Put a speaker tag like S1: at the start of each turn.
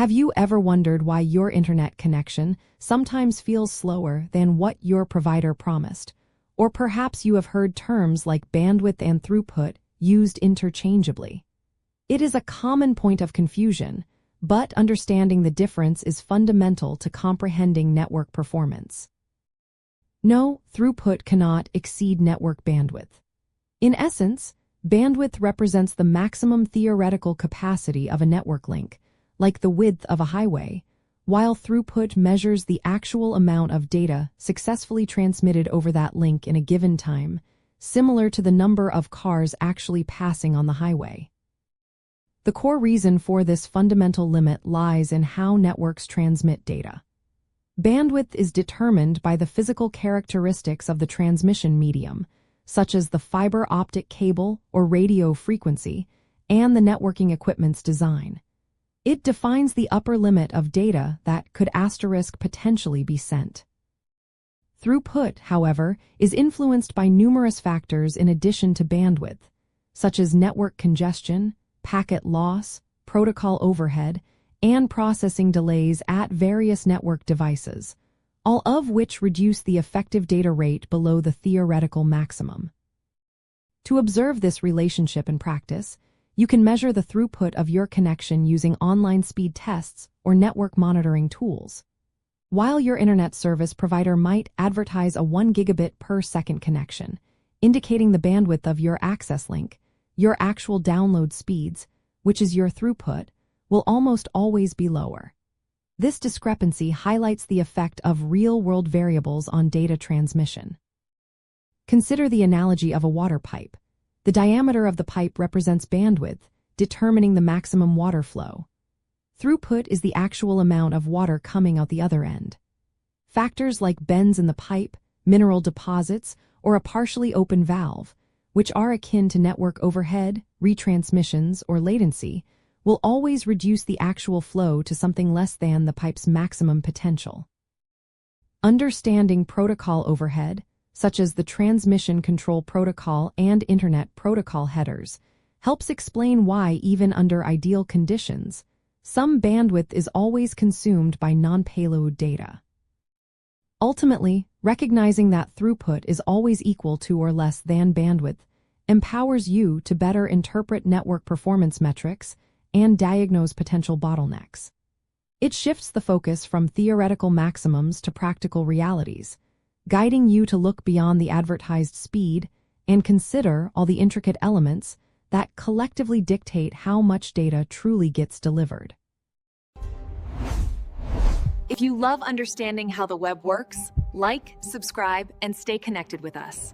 S1: Have you ever wondered why your internet connection sometimes feels slower than what your provider promised? Or perhaps you have heard terms like bandwidth and throughput used interchangeably. It is a common point of confusion, but understanding the difference is fundamental to comprehending network performance. No, throughput cannot exceed network bandwidth. In essence, bandwidth represents the maximum theoretical capacity of a network link, like the width of a highway, while throughput measures the actual amount of data successfully transmitted over that link in a given time, similar to the number of cars actually passing on the highway. The core reason for this fundamental limit lies in how networks transmit data. Bandwidth is determined by the physical characteristics of the transmission medium, such as the fiber optic cable or radio frequency, and the networking equipment's design. It defines the upper limit of data that could potentially be sent. Throughput, however, is influenced by numerous factors in addition to bandwidth, such as network congestion, packet loss, protocol overhead, and processing delays at various network devices, all of which reduce the effective data rate below the theoretical maximum. To observe this relationship in practice, you can measure the throughput of your connection using online speed tests or network monitoring tools. While your internet service provider might advertise a 1 gigabit per second connection, indicating the bandwidth of your access link, your actual download speeds, which is your throughput, will almost always be lower. This discrepancy highlights the effect of real-world variables on data transmission. Consider the analogy of a water pipe. The diameter of the pipe represents bandwidth, determining the maximum water flow. Throughput is the actual amount of water coming out the other end. Factors like bends in the pipe, mineral deposits, or a partially open valve, which are akin to network overhead, retransmissions, or latency, will always reduce the actual flow to something less than the pipe's maximum potential. Understanding protocol overhead, such as the transmission control protocol and internet protocol headers, helps explain why, even under ideal conditions, some bandwidth is always consumed by non-payload data. Ultimately, recognizing that throughput is always equal to or less than bandwidth empowers you to better interpret network performance metrics and diagnose potential bottlenecks. It shifts the focus from theoretical maximums to practical realities, guiding you to look beyond the advertised speed and consider all the intricate elements that collectively dictate how much data truly gets delivered.
S2: If you love understanding how the web works, like, subscribe, and stay connected with us.